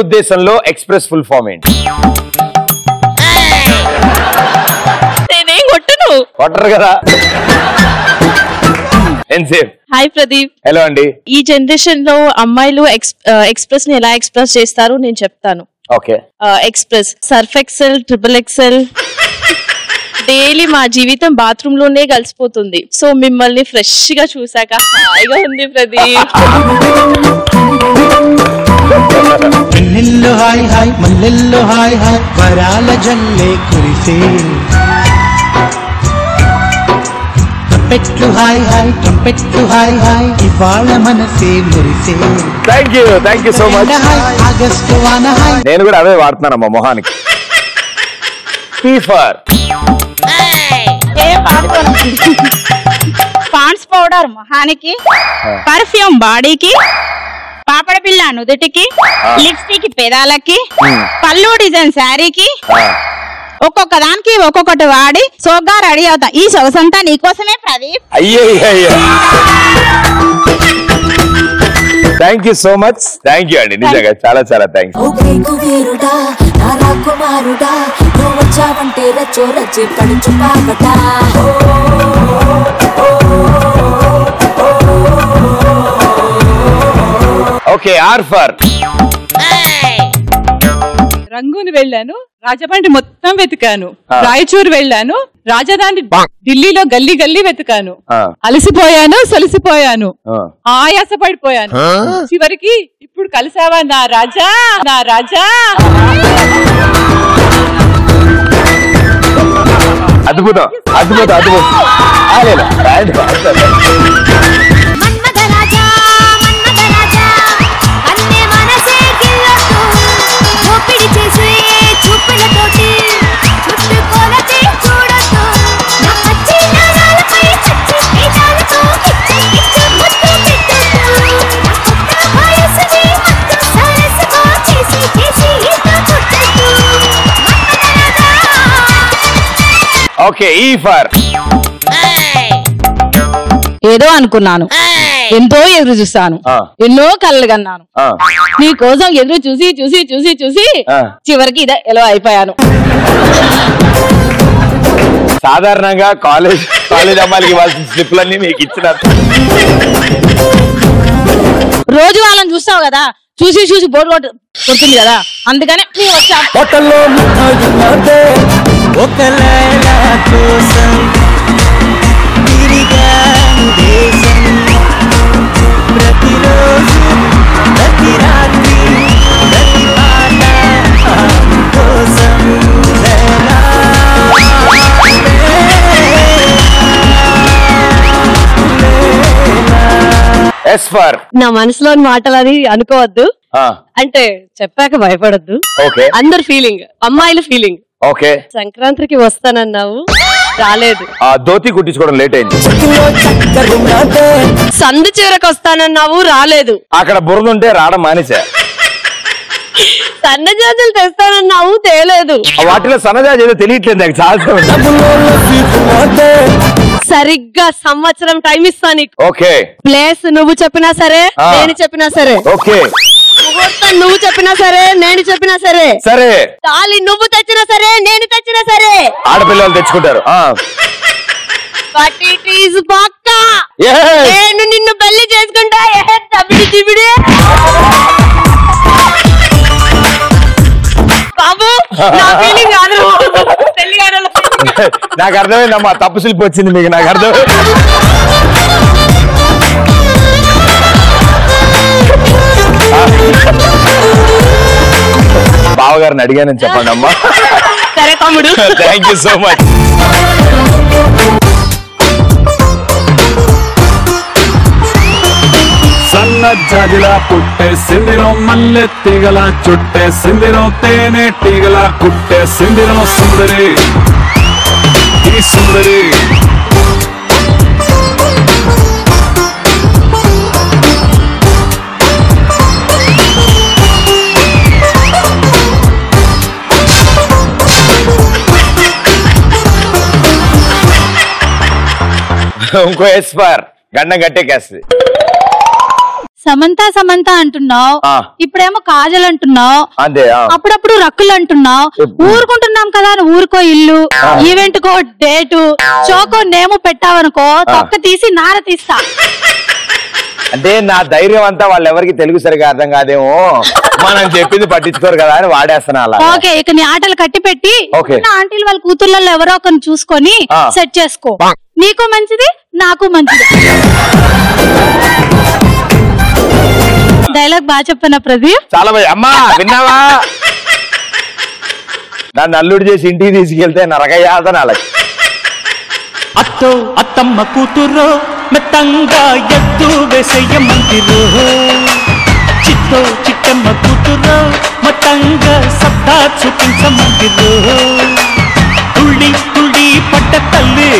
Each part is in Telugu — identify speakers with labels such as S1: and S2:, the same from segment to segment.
S1: ఉద్దేశంలో ఎక్స్ప్రెస్ ఫుల్ ఫామ్ ఏంటి?
S2: నేనేం కొట్టను.
S1: కొట్టరు కదా. ఎంతసేపు?
S2: హాయ్ ప్రదీప్.
S1: హలో అండి.
S2: ఈ జనరేషన్ లో అమ్మాయిలు ఎక్స్ప్రెస్ ని ఎలా ఎక్స్ప్రెస్ చేస్తారు నేను చెప్తాను.
S1: Okay.
S2: Express, Surf Excel, triple Excel. Daily మా జీవితం బాత్రూమ్ లోనే కలిసిపోతుంది. సో మిమ్మల్ని ఫ్రెష్ గా చూసాక హాయిగా ఉంది ప్రదీప్.
S3: హాయ్ హాయ్ మల్లెల్లో హాయ్ హాయ్ వరాల జల్లే కురిసే ట్రంపెట్లు హాయ్ హాయ్ ట్రంపెట్లు హాయ్ హాయ్ ఇవాళ మనసే మురిసే.
S1: Thank you so much.
S3: August వాన హాయ్.
S1: నేను కూడా అవే వాడుతున్నానమ్మా మొహానికి.
S4: పాండ్స్ పౌడర్ మొహానికి, పర్ఫ్యూమ్ బాడీకి, పాపడ పిల్ల నుదుటికి, లిప్స్టిక్ పెదాలకి, పళ్ళు డిజైన్ శారీకి, ఒక్కొక్క దానికి ఒక్కొక్కటి వాడి సోగ్గా రెడీ అవుతా. ఈ సొగసంతా నీకోసమే ప్రదీప్.
S1: అయ్యో thank you so much. Thank you అండి, నిజంగా చాలా చాలా thank you. Okay, R for
S5: Rangoon వెళ్ళాను, రాజమండ్రి మొత్తం వెతికాను, రాయచూరు వెళ్ళాను, రాజధాని ఢిల్లీలో గల్లీ గల్లీ వెతికాను, అలసిపోయాను సొలిసిపోయాను, ఆయాస పడిపోయాను, చివరికి ఇప్పుడు కలిసావా నా రాజా నా రాజా.
S1: అద్భుతం అద్భుతం అద్భుతం. ఓకే, ఈ ఫర్
S4: ఏదో అనుకున్నాను, ఎంతో ఎదురు చూస్తాను, ఎన్నో కళ్ళు కన్నాను, నీ కోసం ఎదురు చూసి చూసి చూసి చూసి చివరికి ఇదే ఎలా అయిపోయాను.
S1: సాధారణంగా కాలేజ్ అమ్మాయిలకి ఇవ్వాల్సిన స్లిప్లన్నీ మీకు ఇచ్చినారు.
S4: రోజు వాళ్ళని చూస్తావు కదా, చూసి చూసి బోర్డు కొడుతుంది కదా, అందుకనే మేము వచ్చాము.
S2: నా మనసులోని మాటలని అనుకోవద్దు, అంటే చెప్పాక భయపడద్దు. అందరు ఫీలింగ్, అమ్మాయిల ఫీలింగ్.
S1: ఓకే,
S2: సంక్రాంతికి వస్తానన్నావు, రాలేదు.
S1: ధోతి కుట్టించుకోవడం లేట్ అయింది.
S2: సందు చివరకు వస్తానన్నావు, రాలేదు.
S1: అక్కడ బురద ఉంటే రావడం మానేసా.
S2: సన్నజాజులు తెస్తానన్నావు, తేలేదు.
S1: వాటిలో సన్నజాజు ఏదో తెలియట్లేదు నాకు చాలా.
S2: సరిగ్గా సంవత్సరం టైం ఇస్తా నీకు.
S1: ఓకే,
S2: ప్లేస్ నువ్వు చెప్పినా సరే, నేను చెప్పినా సరే.
S1: ఓకే,
S2: ముహూర్తం నువ్వు చెప్పినా సరే, నేను చెప్పినా సరే.
S1: సరే,
S2: తాళి నువ్వు తెచ్చినా సరే, నేను తెచ్చినా సరే.
S1: ఆడపిల్లలు తెచ్చుకుంటారు.
S2: బట్ ఇట్ ఈస్ పక్కా, నేను నిన్ను పెళ్లి చేసుకుంటా. బాబు, నా ఫీలింగ్ కాదు,
S1: నాకు అర్థమైందమ్మా, తప్పు శిల్పి వచ్చింది మీకు, నాకు అర్థమైంది. బావగారిని అడిగానని చెప్పండి అమ్మా.
S2: సరే తమ్ముడు,
S1: థ్యాంక్ యూ సో మచ్.
S6: సన్నజాజిలా పుట్టే సిందిరం, మల్లె తీగల చుట్టే సిందిరం, తేనె తీగల కుట్టే సిందిరం, సుందరి ఈ సుందరి.
S1: ఇంకో ఎస్పార్ గండం గట్టేకేస్తుంది.
S7: సమంత సమంత అంటున్నావు, ఇప్పుడేమో కాజల్ అంటున్నావు, అప్పుడప్పుడు రక్కులు అంటున్నావు. ఊరుకుంటున్నాం కదా అని ఊరుకో ఇల్లు, ఈవెంట్ కో డేటు, షోకో నేము పెట్టావనుకో తొక్క తీసి నార తీస్తా.
S1: అంటే నా ధైర్యం అంతా వాళ్ళు ఎవరికి తెలుగు సరిగా అర్థం కాదేమో, మనం చెప్పింది పట్టించుకోరు కదా అని వాడేస్తున్నా అలా.
S7: ఓకే, ఇక నీ ఆటలు కట్టి పెట్టి ఆంటీలు వాళ్ళ కూతుర్లలో ఎవరో ఒకరిని చూసుకొని సెట్ చేసుకో. నీకు మంచిది, నాకు మంచిది. డైలాగ్ బాగా చెప్పనా ప్రదీప్?
S1: చాలా బాగా. అమ్మా విన్నావా? దాన్ని అల్లుడు చేసి ఇంటికి తీసుకెళ్తే నరకయ్యాదని అలా.
S3: అత్తో అత్తమ్మ కూతురు మెత్తంగా ఎత్తు వేసేయమంటిరు, చిత్తో చిట్టమ్మ కూతురు మొత్తంగా సత్తా చూపించమంటిరు. తుళ్ళి తుళ్ళి పడ్డ తల్లి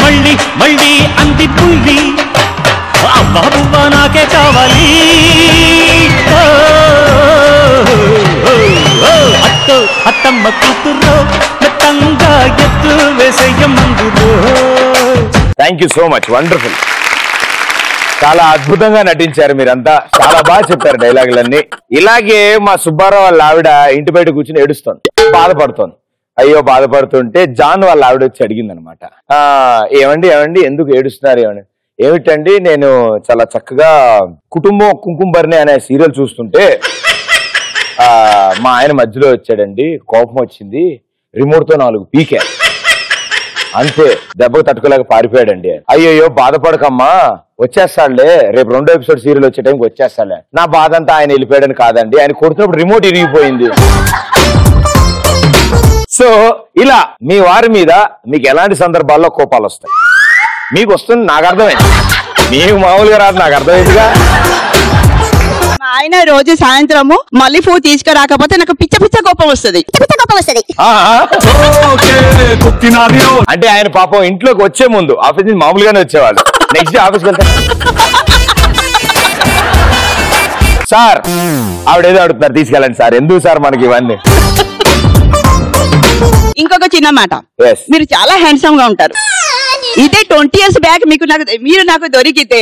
S3: మళ్ళీ మళ్ళీ అంది పుల్లి, బాబువ్వ నాకే కావాలి. అత్తో అత్తమ్మ కూతురు మెత్తంగా ఎత్తు వేసేయమంటిరు.
S1: Thank you so much, wonderful. చాలా అద్భుతంగా నటించారు మీరంతా, చాలా బాగా చెప్పారు డైలాగులన్నీ. ఇలాగే మా సుబ్బారావు వాళ్ళ ఆవిడ ఇంటి బయట కూర్చుని ఏడుస్తోంది, బాధపడుతోంది. అయ్యో బాధపడుతుంటే జాన్ వాళ్ళ ఆవిడ వచ్చి అడిగింది అనమాట, ఏమండి ఏమండి ఎందుకు ఏడుస్తున్నారు? ఏమిటండి, నేను చాలా చక్కగా కుటుంబం కుంకుమబర్ణి అనే సీరియల్ చూస్తుంటే మా ఆయన మధ్యలో వచ్చాడండి, కోపం వచ్చింది, రిమోట్ తో 4 పీకే, అంతే దెబ్బకు తట్టుకోలేక పారిపోయాడండి. అయ్యో బాధపడకమ్మా, వచ్చేస్తాడులే, రేపు 2వ ఎపిసోడ్ సీరియల్ వచ్చే టైంకి వచ్చేస్తాడులే. నా బాధ అంతా ఆయన వెళ్ళిపోయాడని కాదండి, ఆయన కొడుతున్నప్పుడు రిమోట్ ఇరిగిపోయింది. సో ఇలా మీ వారి మీద మీకు ఎలాంటి సందర్భాల్లో కోపాలు వస్తాయి? మీకు వస్తుంది, నాకు అర్థమైంది, మీకు మామూలుగా రాదు, నాకు అర్థమైందిగా.
S8: ఆయన రోజు సాయంత్రము మళ్ళీ పువ్వు తీసుకురాకపోతే నాకు పిచ్చ పిచ్చ కోపం వస్తుంది.
S1: అంటే ఆయన పాపం ఇంట్లోకి వచ్చే ముందు ఆఫీస్ నుంచి మామూలుగానే వచ్చేవాళ్ళు, నెక్స్ట్ డే ఆఫీస్కి వెళ్తే సార్ ఆవిడేదో అడుగుతున్నారు తీసుకెళ్ళండి సార్, ఎందుకు సార్ మనకి ఇవన్నీ.
S8: ఇంకొక చిన్న మాట, మీరు చాలా హ్యాండ్సమ్ గా ఉంటారు. ఇదే 20 years బ్యాక్ మీరు నాకు దొరికితే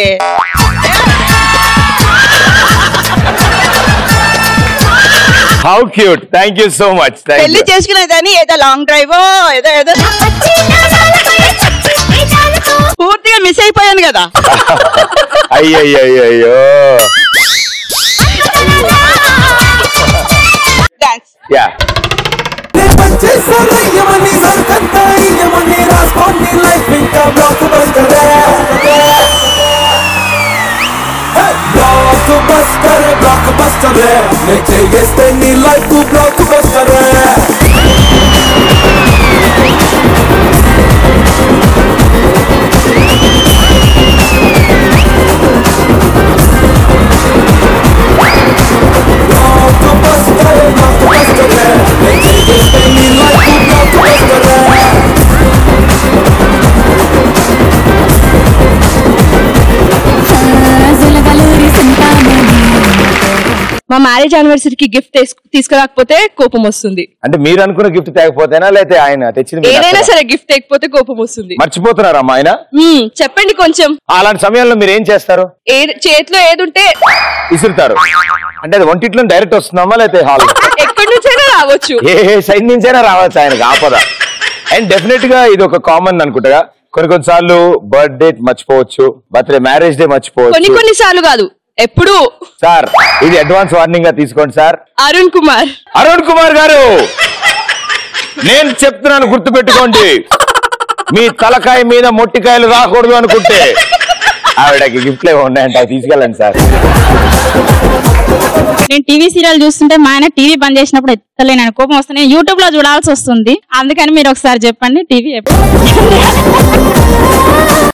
S1: how cute, thank you so much.
S8: పెళ్లి చేసుకునేదాన్ని ఏదో లాంగ్ డ్రైవ్ ఏదో పూర్తిగా మిస్ అయిపోయాను కదా.
S1: అయ్యయ్యో యా
S2: మా మ్యారేజ్ యానివర్సరీకి గిఫ్ట్ తీసుకురాకపోతే కోపం వస్తుంది.
S1: అంటే మీరు అనుకున్న గిఫ్ట్ తేకపోతేనా లేకపోతే ఆయన తెచ్చింది?
S2: ఏదైనా సరే గిఫ్ట్ తేకపోతే కోపం వస్తుంది.
S1: మర్చిపోతున్నారా అమ్మా ఆయన?
S2: చెప్పండి కొంచెం.
S1: అలాంటి సమయంలో మీరు ఏం చేస్తారు?
S2: చేతిలో ఏదుంటే
S1: విసురుతారు. అంటే అది ఒంటిట్లో డైరెక్ట్ వస్తుందమ్మా లేకపోతే హాల్
S2: ఎక్కడి నుంచైనా రావచ్చు,
S1: ఏ సైడ్ నుంచైనా రావచ్చు ఆయనకు ఆపద. అండ్ డెఫినెట్ గా ఇది ఒక కామన్ అనుకుంటా, కొన్నిసార్లు బర్త్డే మర్చిపోవచ్చు, బర్త్డే మ్యారేజ్ డే మర్చిపోవచ్చు,
S2: కొన్నిసార్లు కాదు ఎప్పుడు.
S1: సార్ ఇది అడ్వాన్స్ వార్నింగ్ గా తీసుకోండి సార్.
S2: అరుణ్ కుమార్ గారు నేను చెప్తున్నాను,
S1: గుర్తు పెట్టుకోండి, మీ తలకాయ మీద మొట్టికాయలు రాకూడదు అనుకుంటే ఆవిడకి గిఫ్ట్లు ఏమో ఉన్నాయంటే అవి తీసుకెళ్ళండి సార్.
S4: నేను టీవీ సీరియల్ చూస్తుంటే మా ఆయన టీవీ బంద్ చేసినప్పుడు ఎత్తలేను, కోపం వస్తుంది, యూట్యూబ్ లో చూడాల్సి వస్తుంది. అందుకని మీరు ఒకసారి చెప్పండి టీవీ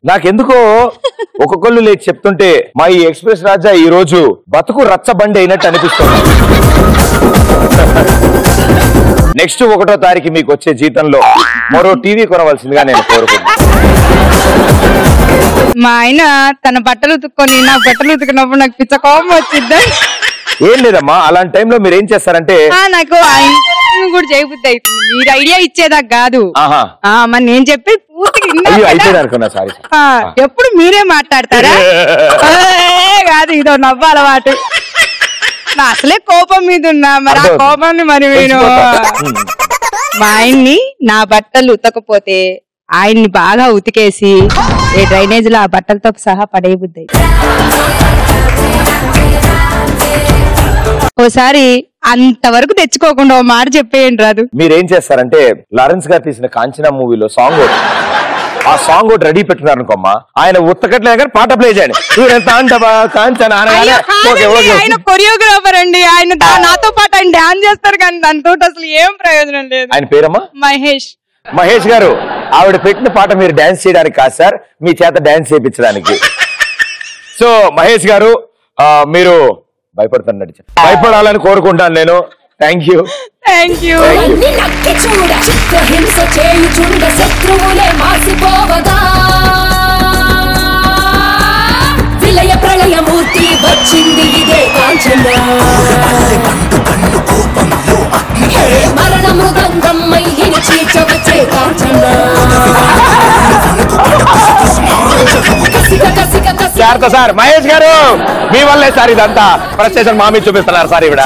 S1: నాకెందుకో ఒక్కొక్కళ్ళు లేచి చెప్తుంటే మా ఈ ఎక్స్ప్రెస్ రాజా ఈ రోజు బతుకు రచ్చబండి అయినట్టు అనిపిస్తుంది. నెక్స్ట్ 1వ తారీఖు మీకు వచ్చే జీతంలో మరో టీవీ కొనవలసిందిగా నేను కోరుకుంటున్నాను.
S5: మా ఆయన తన బట్టలు ఉతుక్కొని నా బట్టలు ఉతుకున్నప్పుడు నాకు పిచ్చ కోపం వచ్చింది.
S1: ఏం లేదమ్మా, అలాంటి టైంలో మీరు ఏం చేస్తారంటే
S5: నాకు కూడా చేయబుద్ధి అవుతుంది, మీరు ఐడియా ఇచ్చేదా కాదు, మరి నేను చెప్పి పూర్తిగా
S1: అయిపోయింది అనుకున్నా. సారీ.
S8: ఎప్పుడు మీరే మాట్లాడతారా? కాదు, ఇదో నవ్వు అలవాటు. నా అసలే కోపం మీద ఉన్నా, మరి ఆ కోపాన్ని మరి నేను మా ఆయన్ని నా బట్టలు ఉతకపోతే ఆయన్ని బాగా ఉతికేసి ఏ డ్రైనేజ్ లో ఆ బట్టలతో సహా పడే బుద్ధి. ఓసారి అంతవరకు తెచ్చుకోకుండా ఓ మాట చెప్పేయండి రాదు.
S1: మీరేం చేస్తారంటే లారెన్స్ గారు తీసిన కాంచనా మూవీలో సాంగ్ ఆ సాంగ్ ఒకటి రెడీ పెట్టినారు అనుకోమ్మా, ఆయన ఉత్తకట్లేదు కానీ పాట ప్లే చేయండి.
S8: ఆయన కొరియోగ్రాఫర్ అండి, ఆయన నాతో పాటు ఆయన డాన్స్ చేస్తారు కానీ దానితో అసలు ఏం ప్రయోజనం లేదు.
S1: ఆయన పేరమ్మా
S8: మహేష్.
S1: మహేష్ గారు, ఆవిడ పెట్టిన పాట మీరు డాన్స్ చేయడానికి కాదు సార్, మీ చేత డాన్స్ చేయించడానికి. సో మహేష్ గారు మీరు భయపడుతున్నట్టు భయపడాలని కోరుకుంటాను నేను. Thank you.
S8: Thank you.
S9: విలయ ప్రళయమూర్తి వచ్చింది ఇదే కాంచన, మరణ మృదంగం మయ్యిని చీల్చవచ్చే కాంచన.
S1: సార్ మహేష్ గారు, మీ వల్లే సార్ ఇదంతా. ఫ్రస్ట్రేషన్ మామీ చూపిస్తున్నారు సార్ ఇవిడ.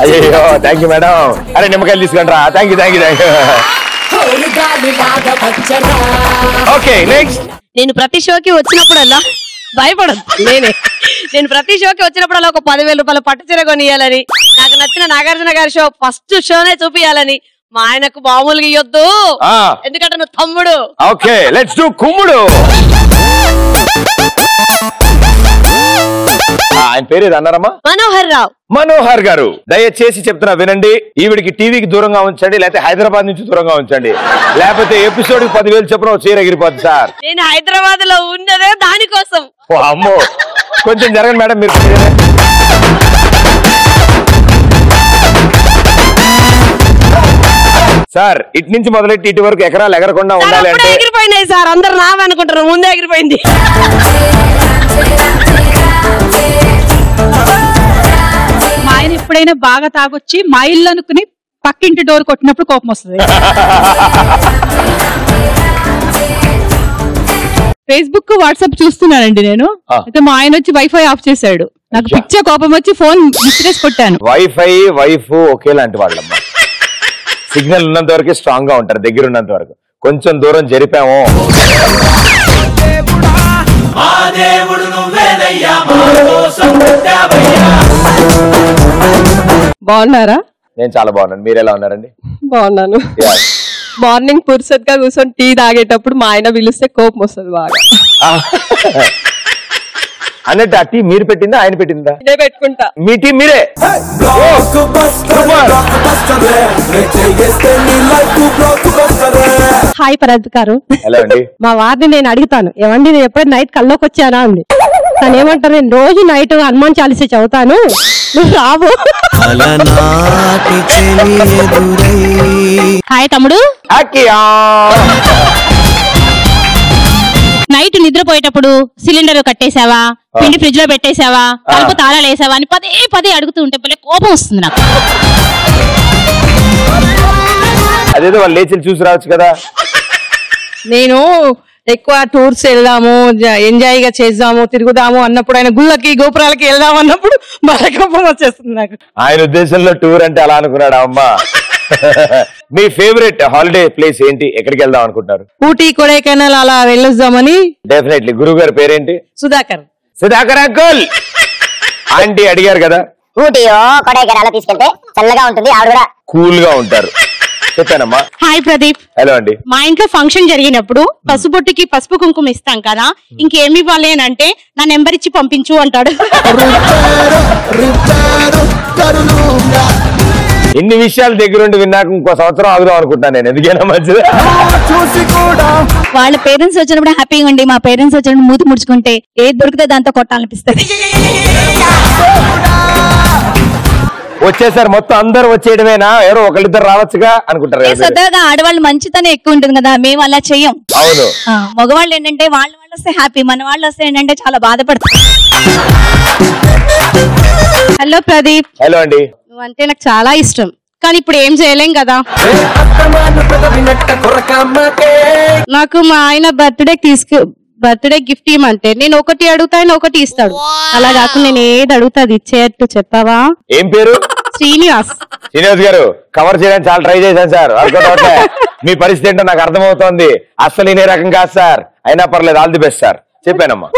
S1: అయ్యో థ్యాంక్ యూ మేడం. అరే నిమ్మకాయలు తీసుకుంటారా? Thank you thank you thank you. Okay next.
S7: నేను ప్రతి షోకి వచ్చినప్పుడల్లా భయపడదు. నేను ప్రతి షోకి వచ్చినప్పుడల్లా ఒక 10,000 రూపాయల పట్టు చీర కొనియాలని, నాకు నచ్చిన నాగార్జున గారి షో ఫస్ట్ షోనే చూపియాలని మా ఆయనకు మామూలుగా ఇయ్యొద్దు, ఎందుకంటే నువ్వు తమ్ముడు.
S1: ఓకే లెట్స్ డు కుమ్ముడు. ఆయన పేరు ఏది అన్నారమ్మా?
S7: మనోహర్ రావు.
S1: మనోహర్ గారు, దయచేసి చెప్తున్నా వినండి. ఈవిడికి టీవీకి దూరంగా ఉంచండి, లేకపోతే హైదరాబాద్ నుంచి దూరంగా ఉంచండి, లేకపోతే ఎపిసోడ్ కి 10,000 చెప్పిన చీర ఎగిరిపోద్ది సార్.
S7: నేను హైదరాబాద్ లో ఉన్నదే దానికోసం.
S1: అమ్మో కొంచెం జరగండి మేడం మీరు. సార్ ఇటు నుంచి మొదలెట్టి ఇటు వరకు ఎకరాలు ఎగరకుండా ఉండాలి అంటే.
S7: ఎగిరిపోయినాయి సార్, అందరు నావనుకుంటారు, ముందే ఎగిరిపోయింది.
S5: మా ఆయన ఎప్పుడైనా బాగా తాగొచ్చి మా ఇల్లు అనుకుని పక్కింటి డోర్ కొట్టినప్పుడు కోపం వస్తుంది. ఫేస్బుక్ వాట్సాప్ చూస్తున్నానండి నేను, అయితే మా ఆయన వచ్చి వైఫై ఆఫ్ చేశాడు. నాకు పిచ్చే కోపం వచ్చి ఫోన్ విసిరేసి కొట్టాను.
S1: వైఫై వైఫ్ ఒకేలాంటి వాళ్ళమ్మా. సిగ్నల్ ఉన్నంత వరకు స్ట్రాంగ్ గా ఉంటారు, దగ్గర ఉన్నంత వరకు. కొంచెం దూరం జరిపాము.
S10: బాగున్నారా?
S1: నేను చాలా బాగున్నాను, మీరు ఎలా ఉన్నారండి?
S10: బాగున్నాను. మార్నింగ్ పుర్సత్ గా కూర్చొని టీ తాగేటప్పుడు మా ఆయన పిలిస్తే కోపం వస్తుంది బాగా.
S1: అన్నట్టు ఆ టీ మీరు పెట్టిందా ఆయన పెట్టిందా?
S10: ఇదే పెట్టుకుంటా.
S1: మీ టీ మీరే.
S10: హాయ్ పరద్ గారు.
S1: హలో అండి.
S10: మా వారిని నేను అడుగుతాను, ఏమండి నేను ఎప్పుడైనా నైట్ కల్లోకి వచ్చానా అండి. తను ఏమంటారు, నేను రోజు నైట్ హనుమాన్ చాలీసా చదువుతాను, నువ్వు రావు.
S7: హాయ్ తమ్ముడు. నైట్ నిద్రపోయేటప్పుడు సిలిండర్ కట్టేసావా, పిండి ఫ్రిడ్జ్ లో పెట్టేసావా, తలుపు తాళాలు వేసావా అని పదే అడుగుతూ ఉంటే కోపం వస్తుంది నాకు.
S1: అదేదో వాళ్ళు లేచి చూసి రావచ్చు కదా.
S10: నేను ఎక్కువ టూర్స్ వెళ్దాము, ఎంజాయ్ గా చేద్దాము, తిరుగుదాము అన్నప్పుడు, ఆయన గుళ్ళకి గోపురాలకి వెళ్దాం అన్నప్పుడు బాగా కోపం వచ్చేస్తుంది నాకు.
S1: ఆయన ఉద్దేశంలో టూర్ అంటే అలా అనుకున్నాడా అమ్మా? మీ ఫేవరెట్ హాలిడే ప్లేస్ ఏంటి? ఎక్కడికి వెళ్దాం అనుకుంటున్నారు?
S10: ఊటీ కొడైకెనాల్ అలా వెళ్ళొద్దామని.
S1: డెఫినెట్లీ. గురువు గారి పేరేంటి?
S10: సుధాకర్.
S1: సుధాకర్ అంకుల్. ఆంటీ అడిగారు కదా,
S11: ఊటీయో కొడైకెనాల్ తీసుకెళ్తే చల్లగా ఉంటుంది, ఆవిడ కూడా
S1: కూల్ గా ఉంటారు. చెప్పానమ్మా.
S7: హాయ్ ప్రదీప్.
S1: హలో అండి.
S7: మా ఇంట్లో ఫంక్షన్ జరిగినప్పుడు పసుబొట్టుకి పసుపు కుంకుమ ఇస్తాం కదా, ఇంకేమి ఇవ్వాలి అని అంటే నా నెంబర్ ఇచ్చి పంపించు అంటాడు.
S1: ఇన్ని విషయాలు దగ్గరుండి విన్నాక ఇంకో సంవత్సరం ఆగుదాం అనుకుంటున్నాను నేను. ఎందుకైనా మంచిది.
S7: వాళ్ళ పేరెంట్స్ వచ్చినప్పుడు హ్యాపీగా ఉండి, మా పేరెంట్స్ వచ్చినప్పుడు మూతి ముడుచుకుంటే ఏది దొరికితే దాంతో కొట్టాలనిపిస్తుంది.
S1: వచ్చేసారు మొత్తం అందరూ వచ్చేయడమేనా, ఎవరో ఒకళ్ళిద్దరు రావచ్చుగా అనుకుంటారు.
S7: సరదాగా ఆడవాళ్ళు మంచితనం ఎక్కువ ఉంటుంది కదా, మేము అలా చెయ్యం.
S1: అవును.
S7: మగవాళ్ళు ఏంటంటే వాళ్ళు వస్తే హ్యాపీ, మన వాళ్ళు వస్తే ఏంటంటే చాలా బాధపడతారు. హలో ప్రదీప్.
S1: హలో అండి.
S7: నువ్వంటే నాకు చాలా ఇష్టం, కానీ ఇప్పుడు ఏం చేయలేం కదా. నాకు మా ఆయన బర్త్డే గిఫ్ట్ ఇవ్వమంటే నేను ఒకటి అడుగుతా ఆయన ఒకటి ఇస్తాడు. అలా కాకుండా నేను ఏది అడుగుతా అది ఇచ్చేయట్టు చెప్పావా?
S1: ఏం పేరు?
S7: శ్రీనివాస్.
S1: శ్రీనివాస్ గారు కవర్ చేయడానికి చాలా ట్రై చేశాను సార్. మీ పరిస్థితి ఏంటో నాకు అర్థమవుతోంది. అసలు నేనే రకం కాదు సార్. అయినా పర్లేదు, ఆల్ ది బెస్ట్ సార్. చెప్పానమ్మా.